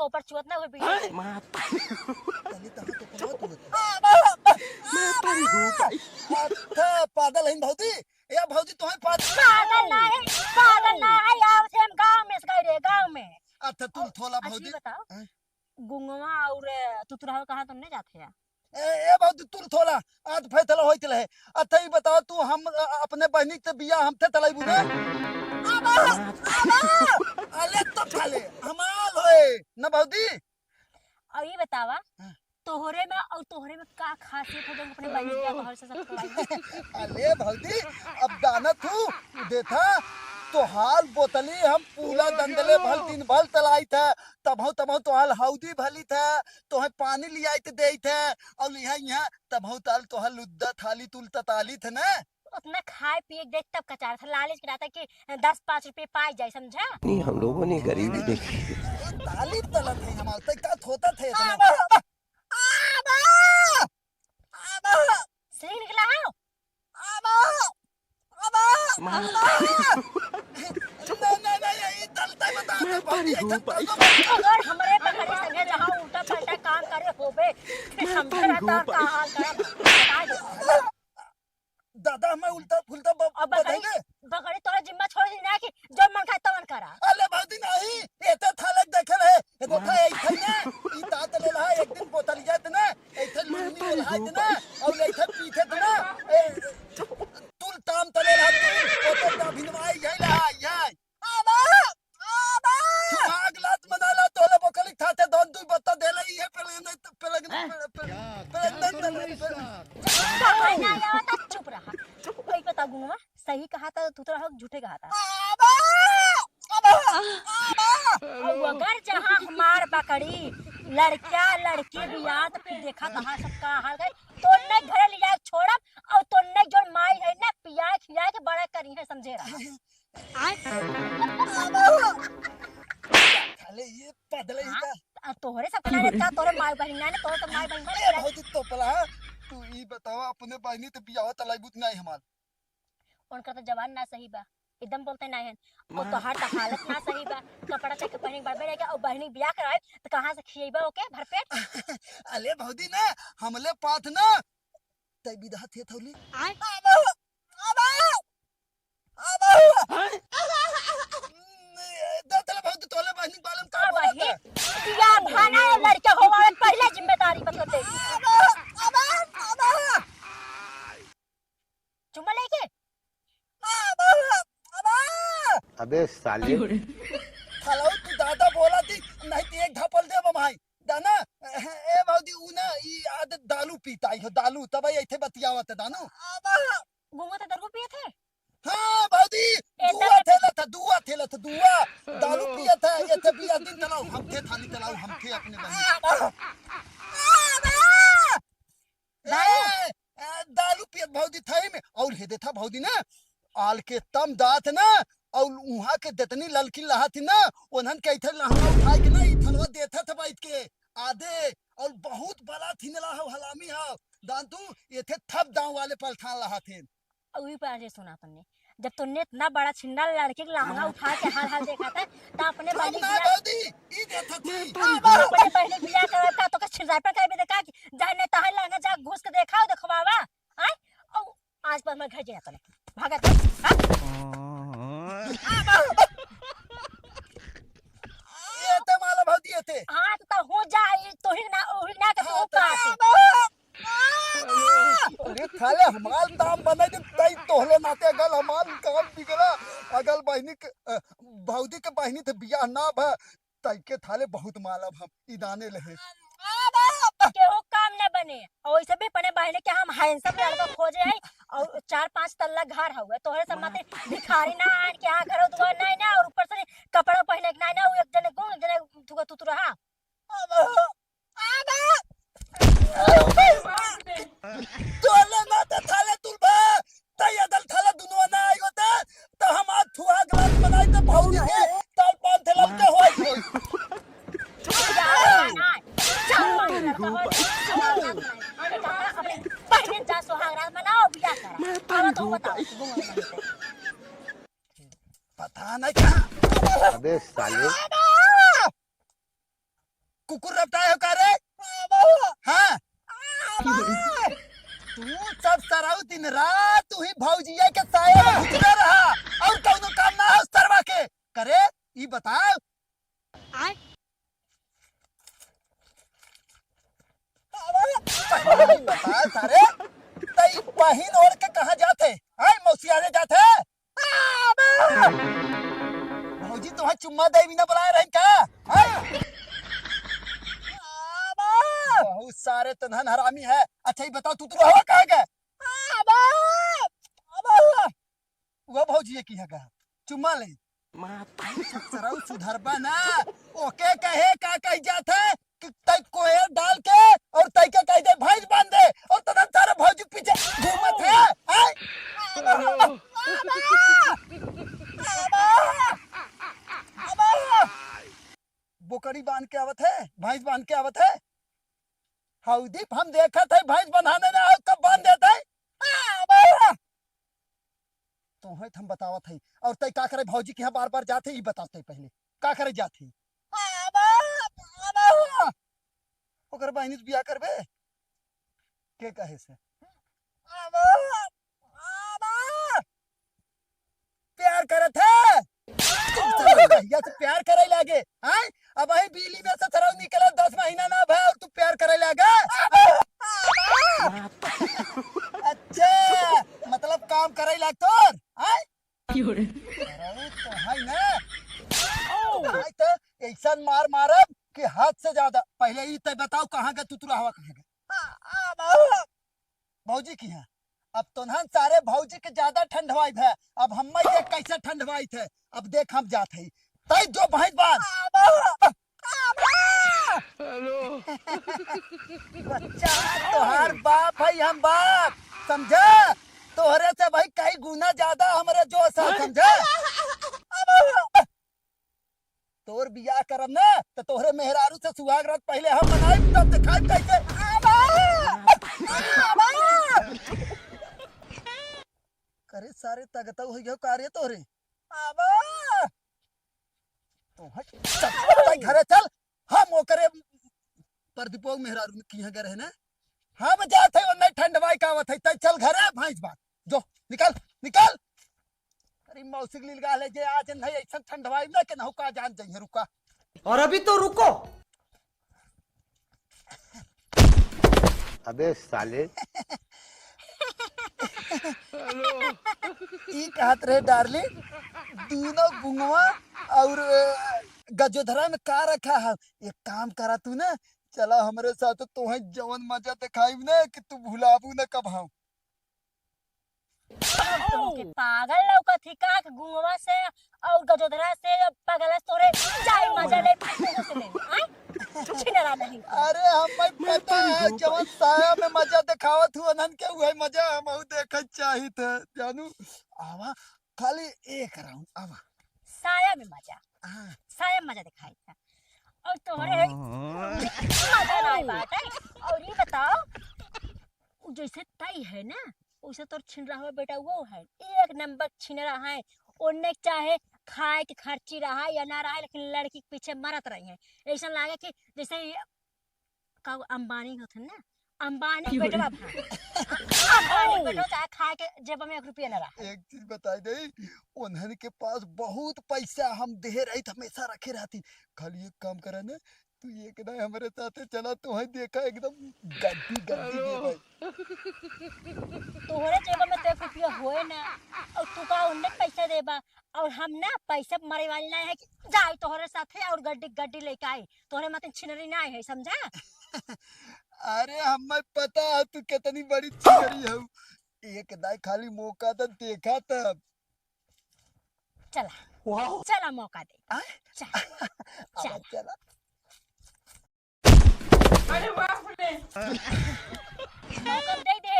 ऊपर चुवत ना हुए पीछे माता तनी तहां तो पलाव तू माता रे हो भाई अच्छा पागल है भौजी या भौजी तुम्हें पागल ना है यार से हम गांव में गए रे गांव में। अच्छा तुम थोला अच्छी भौजी बताओ हैं? गुंगवा और तुतुरा कहाँ तुम नहीं जाते हैं? ए भौजी तुम थोला आज फैसला होई चले अच्छा ये बताओ तू हम अपने बहनी से बिया हमसे तलाई बुने अले तो थाले हमाल होए न भौजी और ये बतावा हाँ। तोहरे में और तोहरे में का खासियत है जो अपने बहन के तोहरे से सब खिलाई? अले भौजी अब दाना तू देखा तो हाल बोतली हम पूला दंदले भल दिन भल तलाई था तब तो हाल हौदी भली था तो है पानी लियाई ते देई था और यहाँ तब ताल तो हाल लुद्दा थाली तुल तताली थे ना उतना खाए पिए देख तब कचार था लालच कराता कि 10-5 रुपए पाई जाए समझा? नहीं हम लोगों ने गरीबी देखी ताली तलत है हमार तक का होता थे इतना सही निकला है नहीं ये तलता बता माता रे हो भाई अगर हमारे पकड़े संगे जहां उल्टा पलटा काम करे होबे फिर समझ रहता का हाल करब बता दे। दादा मैं उल्टा फुलटा अब बधाएंगे बकरी तोरा जिम्मा छोड़ दी ना कि जो मन खाए तवन करा। अले भौजी नहीं एते थालक देखल है एगो था एक था ना ई तात ले रहा एक दिन बोतल जात ना एथे लुनी ले हाथ ना और एथे पीछे ना तुल ताम तले रहा तू ओते ता भिनवाई जाई रहा याय आग लात मनाला तोले बकली थाते दोन दुई बत्ता देले ई है ना यार ता चुप रहा। कोई पता गुंगवा सही कहा था तू तो झूठे कहा था। और अगर जहां हमार बकरी लड़का लड़की बियाह तो फिर देखा कहां सबका हाल गए तो ने घर ले जाए छोड़ब और तो ने जो माई है ना पिया खिला के बड़ा करी है समझे रहा। खाले ये पदले ही तोहरे सब कला रहता तोरे माई बहन ना तोरे तो माई बहन ना भौजी तो पला तू ई बतावा अपने बहनी ते बियाह तलाई बुत नहीं हमार उनका तो जवान ना सही बा एकदम बोलते ना है और तो हर हालत ना सही बा कपड़ा चेक पहने बड़बे रहेगा और बहनी बियाह कराए तो कहां से खिएबा ओके भरपेट। अले भौजी ना हमले पाथ ना तै विधा थे थौली दतले भौजी तोले बहनी बालम का बोलत है बियाह भाना लड़का होवा पहले जिम्मेदारी बतते चुम्मा लेके अबे साले हलो तू दादा बोला थी नहीं तो एक धपल दे भाई दाना ए भौजी उ ना ई आदत दालू पीता है दालू तब ऐथे बतियावत दानो घूमो तो दरगो पिए थे। हां भौजी दुआ थेला था दालू पिया था ये थे बिया दिन तलाऊ हम थे थाली तलाऊ हम थे अपने बहन दालू पिया भौजी थाई में और हे देथा भौजी ना आल के तम दात ना और उहा के दतनी ललकी लहा थी ना उन्हन के इधर लहंगा उठाई के ना इथनवा देथा था बैठ के आधे और बहुत बड़ा थिनला हो हलामी हो दांतू ये थे थप दांव वाले पलठान लहा थे वही पर आज सुना तुमने जब तुमने इतना बड़ा छिंडा लड़के के लहंगा उठा के हाल हाल देखा था तो अपने बहनी ना भौजी ई देथा थी अपने बहनी बियाह करता तो का छिड़ाई पर कहीं भी देखा कि जाने तहां लहंगा जा घुस के देखा देखवावा हैं और आज पर मैं घर जा तने भागत ये ते माला भौजी ये थे हां तो हो जाए तो ही ना के तो पास अरे थाले हमाल दाम बने दे तई तोहले नाते गल हमाल काम बिगड़ा अगल बहनी के भौजी के बहनी थे बियाह ना भ तई के थाले बहुत मालब हम इदाने लहे केहू काम न बने और वैसे भी पने बहने के हम हैंडसम लड़का खोजे है और 4-5 तल्ला घर हुए तोहरे सब माते भिखारी ना आन के हां घर दुआ नहीं ना और ऊपर से कपड़ा पहने के नहीं ना एक जने गुण एक जने तुका तुतु रहा तोले ना ते थाले तुलबा तई अदल थाले दुनवा ना आई होता तो हम आज थुआ ग्लास बनाई तो भौजी के ताल पान थे लमके होई पहले जा सुहागरात मनाओ बियाह करा तो बताओ पता नहीं क्या अबे साले कुकुर रपटाए हो का रे? हाँ तू सब सराउ दिन रात तू ही भौजिया के साया में घुसले रहा और कौनो काम ना हो सरवा के करे ई बताओ। बता सारे तई बहिन ओढ़ के कहाँ जाते हाय मौसियारे जाते भौजी तुम्हें चुम्मा दे बिना बुलाए रहे का हाय बहुत सारे तनहन हरामी है। अच्छा ये बताओ तू हवा कहाँ गए वो भौजी ये की है का चुम्मा ले सरऊ सुधरबा ना ओके कहे का कह जाता है कि तई कोयर डाल के और तई के कह दे भैंस बांध दे और तदन सारे भौजी पीछे घूमत है हाय बोकड़ी बांध के आवत है भैंस बांध के आवत है हौदी हम देखा थे भैंस बंधाने ना कब बांध देते तो है हम बतावत है और तई का करे भौजी के यहाँ बार बार जाते ही बताते पहले का करे जाते ओकर बहिनी से बियाह करबे के कहे से प्यार करत है भैया से प्यार करे लागे हैं अब वही बिजली में से सरव निकले 10 महीना ना भै और तू प्यार करे लागे अच्छा मतलब काम करे लाग तोर हैं तो है ना भाई तो ऐसा मार मारब कि हाथ से ज्यादा पहले ही तय बताओ कहाँ गए तू हवा कहाँ गए भौजी की है अब तुनहन सारे भौजी के ज्यादा ठंडवाई है अब हम देख कैसे ठंडवाई थे अब देख हम जाते ही तय जो भैंस बांध बच्चा तोहार बाप है हम बाप समझा तोहरे से भाई कई गुना ज्यादा हमारे जोश है समझा तोर बियाह करब ना तो तोहरे मेहरारू से सुहाग रात पहले हम मनाई तब दिखाई कैसे करे सारे तगता हो गयो कार्य तोरे तो हट घरे चल हम ओकरे प्रदीपो मेहरारू की है गरे ना हम जाते हो नहीं ठंडवाई कावत है चल घरे भैंस बात जो निकल निकल अरे मौसी लील गाले जे आज नहीं ऐसा ठंडवाई ना के नहु का जान जाइए रुका और अभी तो रुको अबे साले ई कहत रहे डार्लिंग दोनों गुंगवा और गजोधरा में का रखा है एक काम करा तू ना चला हमारे साथ तो जवन मजा दिखाई ना कि तू भुलाबू ना कब हम पागल लौकत ही का गुंगवा से और गजोधरा से पागल तोरे जाई मजा ले छिनरा नहीं अरे हम पता है जवन साया में मजा दिखावत हुआ नन के वही मजा हम देखत चाही थे जानू आवा खाली एक राउंड आवा साया में मजा साया में मजा दिखाई था और तोहरे मजा नहीं बात है और ये बताओ जैसे तई है ना उसे तो छिन रहा हुआ बेटा वो है एक नंबर छिन रहा है उन्हें चाहे खाए के खर्ची रहा या ना रहा लेकिन लड़की के पीछे मरत रही है ऐसा लगे कि जैसे का अंबानी होते ना अंबानी बेटा अंबानी बेटा चाहे खाए के जेब में 1 रुपया ना रहा एक चीज बताई दे उन्हन के पास बहुत पैसा हम दे रही हमेशा रखे रहती खाली एक काम करा ना तू एक ना हमारे साथ चला तो है देखा एकदम गड्डी गड्डी दे भाई तोहरे जेब में 1 रुपया होए ना और तू का उन्हें पैसा देबा और हम ना पैसा मरे वाली नहीं है कि जाए तोहरे साथे और गड्डी गड्डी लेके आई तोहरे माते छिनरी नहीं है समझा अरे हमें पता है तू कितनी बड़ी छिनरी है एक दाई खाली मौका तो देखा तब चला चला मौका दे चल चला अरे बाप रे मौका दे दे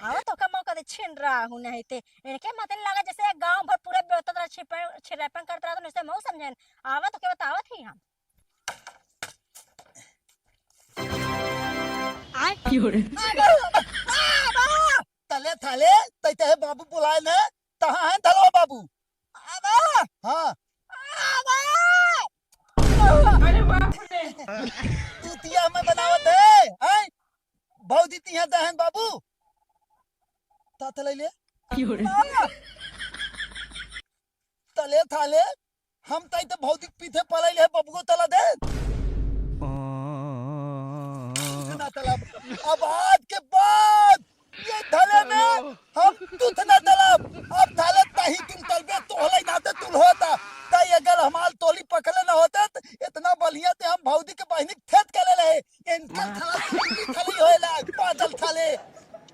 आओ तो का मौका दे छिन रहा हूं नहीं ते इनके मतलब लगा जैसे गांव भर पूरे बेवता छिरपन करता रहा तो नहीं मऊ समझन आवा तो के बतावा थी हम तले थाले तैते है बाबू बुलाए न तहाँ है धलो बाबू हाँ तू तिया में बनावत है भौजी तिया दहन बाबू ता तले ले तले थाले हम तई तो भौजी पीछे पड़े है बबुओ तला दे ना तला अब आज के बाद ये धले में हम तुथ ना तलब अब थाले तही तुम तलबे तोहले नाते तुल होता तई अगर हमार तोली पकड़े ना होते तो इतना बलिया ते हम भौजी के बहिनी खेत करे रहे इनका थाला खाली होए लाग पागल थाले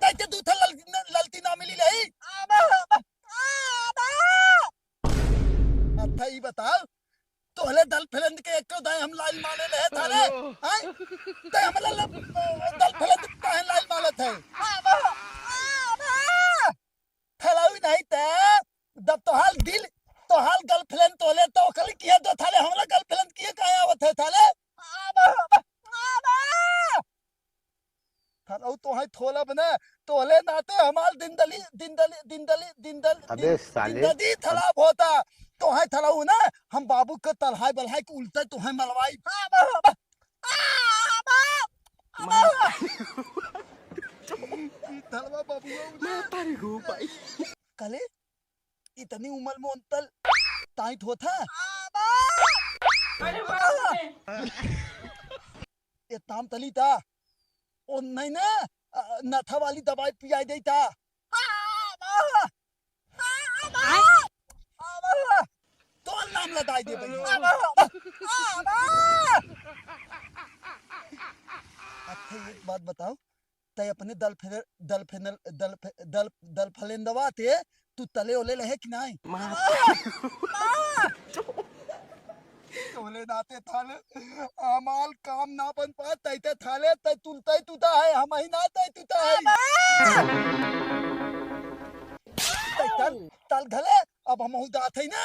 तई ते दूथ ललती ना मिली रही अब थई बताओ तोहले दल फिरंद के एक दाए हम लाइन माने रहे थाले हैं ते हमला दल फिरंद काहे लाइन मानत है थलावी नहीं ते जब तोहाल दिल तोहाल गर्लफ्रेंड तोले तो कल किया तो थाले हमला गर्लफ्रेंड किए काहे आवत है थाले थाला तो है थोला बने तोले नाते हमार दिनदली अबे साले नदी खराब होता तो है थलाऊ ना हम बाबू के तलहाई बलहाई के उल्टा तो है मलवाई थलवा बाबू मैं पारी हूँ भाई कले इतनी उम्र में अंतल टाइट होता ये ताम तली था ओ नहीं ना नथा वाली दवाई पियाई देता तो नाम लगाई दे भाई अच्छा एक बात बताओ तय अपने दल फलेंदवा थे तू तले ओले रहे कि नहीं तोले नाते थाले अमाल काम ना बन पा तैते थाले तै तुलते तुता है हम ही ना तै तुता है तै तल घले अब हम हु दात है ना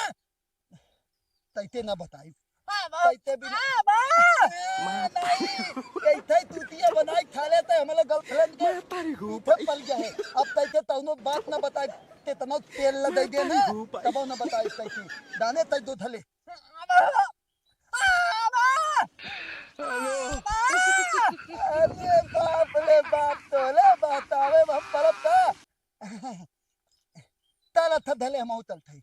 तैते ना बताई तैते भी नहीं कैथे तुतिया बनाई थाले तै हमला गर्लफ्रेंड के पारी हूँ पीछे पल गया है अब तैते तौनो बात ना बताई ते तना तेल लगा दे ना तब ना बताई तैते दाने तै दो थले अरे बाप रे बाप तोले बतावे हम परब का ताला था धले हम उतल थे